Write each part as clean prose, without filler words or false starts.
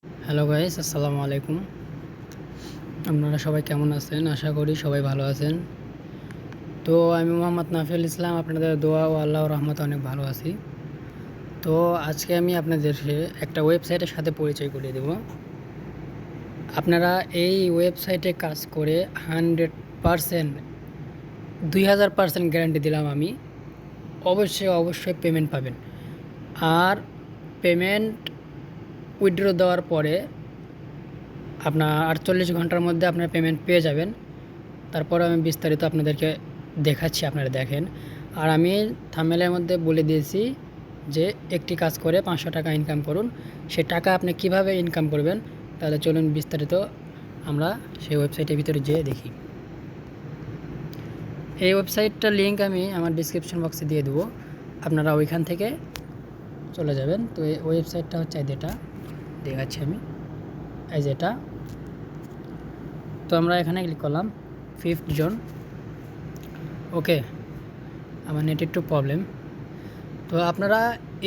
Hello guys, আসসালামু আলাইকুম। আপনারা সবাই কেমন আছেন? আশা করি সবাই ভালো আছেন। তো আমি মোহাম্মদ নাফিল ইসলাম, আপনাদের দোয়া ও আল্লাহর রহমতে অনেক ভালো আছি। তো আজকে আমি আপনাদেরকে একটা ওয়েবসাইটের সাথে পরিচয় করিয়ে দেব। আপনারা এই ওয়েবসাইটে কাজ করে 100%, 2000% গ্যারান্টি দিলাম আমি, অবশ্যই পেমেন্ট পাবেন। আর পেমেন্ট উইথড্র দেওয়ার পরে আপনার 48 ঘন্টার মধ্যে আপনার পেমেন্ট পেয়ে যাবেন। তারপরে আমি বিস্তারিত আপনাদেরকে দেখাচ্ছি, আপনারা দেখেন। আর আমি থাম্বনেলের মধ্যে বলে দিয়েছি যে একটি কাজ করে 500 টাকা ইনকাম করুন। সে টাকা আপনি কিভাবে ইনকাম করবেন, তাহলে চলুন বিস্তারিত আমরা সেই ওয়েবসাইটের ভিতরে যেয়ে দেখি। এই ওয়েবসাইটটার লিঙ্ক আমি আমার ডিসক্রিপশন বক্সে দিয়ে দেবো, আপনারা ওইখান থেকে চলে যাবেন। তো এই ওয়েবসাইটটা হচ্ছে যেটা দেখাচ্ছি আমি, এই যেটা। তো আমরা এখানে ক্লিক করলাম, 5th জোন। ওকে, আমার নেট একটু প্রবলেম। তো আপনারা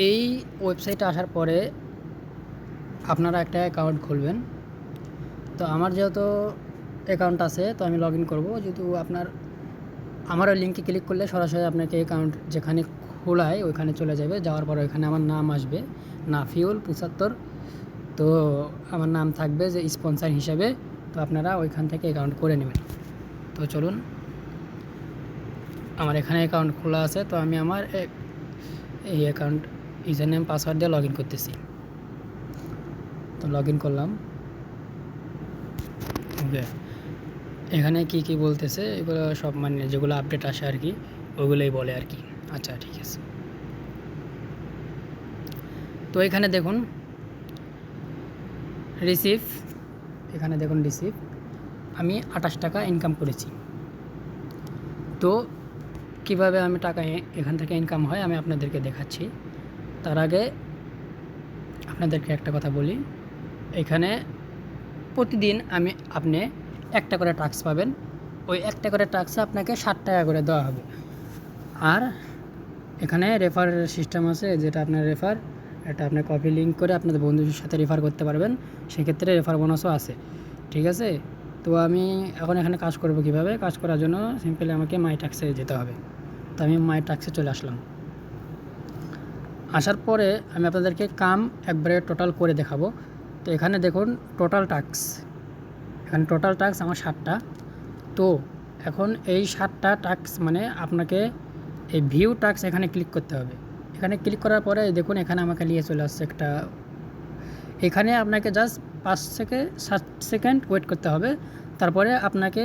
এই ওয়েবসাইটে আসার পরে আপনারা একটা অ্যাকাউন্ট খুলবেন। তো আমার যেহেতু অ্যাকাউন্ট আছে, তো আমি লগ ইন করবো। যেহেতু আমার ওই লিঙ্কে ক্লিক করলে সরাসরি আপনাকে অ্যাকাউন্ট যেখানে খোলায় ওইখানে চলে যাবে। যাওয়ার পর ওইখানে আমার নাম আসবে, নাফিউল 75। তো আমার নাম থাকবে যে স্পন্সর হিসাবে। তো আপনারা ওইখান থেকে অ্যাকাউন্ট করে নেবেন। তো চলুন, আমার এখানে অ্যাকাউন্ট খোলা আছে। তো আমি আমার এই অ্যাকাউন্ট ইউজার নেম পাসওয়ার্ড দিয়ে লগ ইন করতেছি। তো লগ ইন করলাম। ওকে, এখানে কি বলতেছে এগুলো সব, মানে যেগুলো আপডেট আসে আর কি, ওগুলোই বলে আর কি। আচ্ছা, ঠিক আছে। তো এখানে দেখুন রিসিভ, এখানে দেখুন রিসিভ, আমি 28 টাকা ইনকাম করেছি। তো কিভাবে আমি টাকা এখান থেকে ইনকাম হয় আমি আপনাদেরকে দেখাচ্ছি। তার আগে আপনাদেরকে একটা কথা বলি, এখানে প্রতিদিন আপনি একটা করে টাস্ক পাবেন। ওই একটা করে টাস্কে আপনাকে 60 টাকা করে দেওয়া হবে। আর এখানে রেফার সিস্টেম আছে, যেটা আপনার রেফার, এটা আপনি কপি লিঙ্ক করে আপনাদের বন্ধুদের সাথে রেফার করতে পারবেন। সেক্ষেত্রে রেফার বোনাসও আছে, ঠিক আছে। তো আমি এখন এখানে কাজ করব কিভাবে? কাজ করার জন্য সিম্পলি আমাকে মাই টাস্কে যেতে হবে। তো আমি মাই টাস্কে চলে আসলাম। আসার পরে আমি আপনাদেরকে কাম একবারে টোটাল করে দেখাবো। তো এখানে দেখুন টোটাল টাস্ক, এখানে টোটাল টাস্ক আমার 60টা। তো এখন এই 60টা টাস্ক মানে আপনাকে এই ভিউ টাস্ক এখানে ক্লিক করতে হবে। এখানে ক্লিক করার পরে দেখুন এখানে আমাকে নিয়ে চলে আসছে একটা, এখানে আপনাকে জাস্ট 5 থেকে 7 সেকেন্ড ওয়েট করতে হবে। তারপরে আপনাকে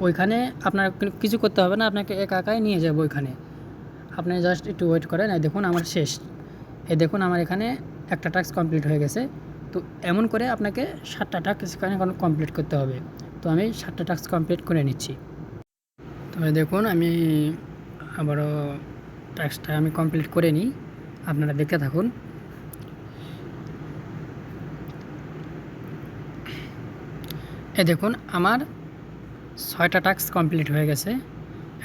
ওইখানে আপনার কিছু করতে হবে না, আপনাকে একাই নিয়ে যাবো ওইখানে। আপনি জাস্ট একটু ওয়েট করেন। এই দেখুন আমার শেষ, এই দেখুন আমার এখানে একটা টাস্ক কমপ্লিট হয়ে গেছে। তো এমন করে আপনাকে 7টা টাস্ক এখানে কমপ্লিট করতে হবে। তো আমি 7টা টাস্ক কমপ্লিট করে নিচ্ছি। তো দেখুন আমি আবারও টাস্কটা আমি কমপ্লিট করে নিই, আপনারা দেখতে থাকুন। এই দেখুন আমার 6টা টাস্ক কমপ্লিট হয়ে গেছে,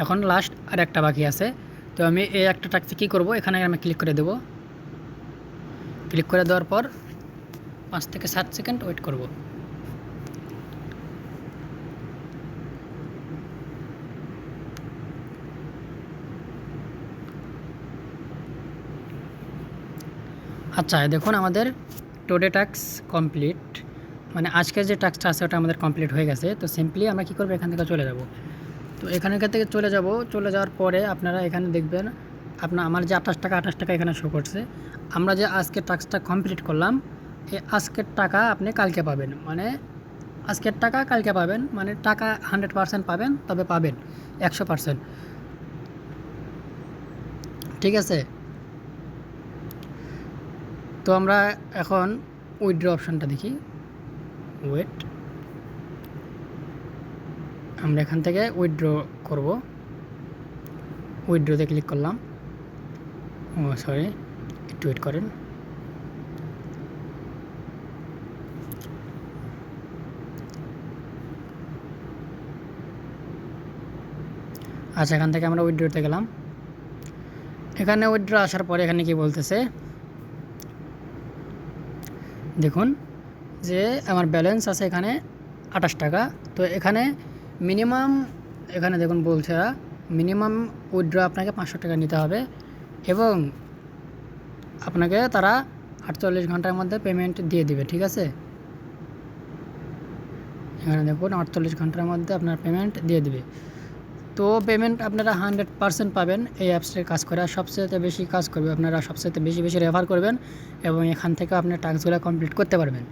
এখন লাস্ট আর একটা বাকি আছে। তো আমি এই একটা টাস্কে কী করব, এখানে আমি ক্লিক করে দেব। ক্লিক করে দেওয়ার পর 5 থেকে 7 সেকেন্ড ওয়েট করব। আচ্ছা, দেখুন আমাদের টুডে টাস্ক কমপ্লিট, মানে আজকের যে টাস্কটা আছে ওটা আমাদের কমপ্লিট হয়ে গেছে। তো সিম্পলি আমরা কী করবো, এখান থেকে চলে যাব। তো এখান থেকে চলে যাওয়ার পরে আপনারা এখানে দেখবেন আমার যে 28 টাকা এখানে শো করছে। আমরা যে আজকের টাস্কটা কমপ্লিট করলাম, এই আজকের টাকা আপনি কালকে পাবেন। মানে আজকের টাকা কালকে পাবেন, মানে টাকা 100% পাবেন, তবে পাবেন 100%, ঠিক আছে। তো আমরা এখন উইথড্র অপশানটা দেখি। ওয়েট, আমরা এখান থেকে উইথড্র করব। উইথড্রতে ক্লিক করলাম। ও সরি, একটু ওয়েট করেন। আচ্ছা, এখান থেকে আমরা উইথড্রতে গেলাম। এখানে উইথড্র আসার পরে এখানে কি বলতেছে দেখুন যে আমার ব্যালেন্স আছে এখানে 28 টাকা। তো এখানে মিনিমাম, এখানে দেখুন বলছে মিনিমাম উইথড্র আপনাকে 500 টাকা নিতে হবে এবং আপনাকে তারা 48 ঘন্টার মধ্যে পেমেন্ট দিয়ে দিবে, ঠিক আছে। এখানে দেখুন 48 ঘন্টার মধ্যে আপনার পেমেন্ট দিয়ে দিবে। তো পেমেন্ট আপনারা 100% পাবেন এই অ্যাপসে কাজ করে। আর সবচেয়ে বেশি কাজ করবে, আপনারা সবচেয়ে বেশি রেফার করবেন এবং এখান থেকে আপনার টাস্কগুলো কমপ্লিট করতে পারবেন।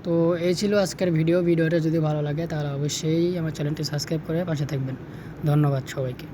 তো এই ছিল আজকের ভিডিওটা যদি ভালো লাগে তাহলে অবশ্যই আমার চ্যানেলটি সাবস্ক্রাইব করে পাশে থাকবেন। ধন্যবাদ সবাইকে।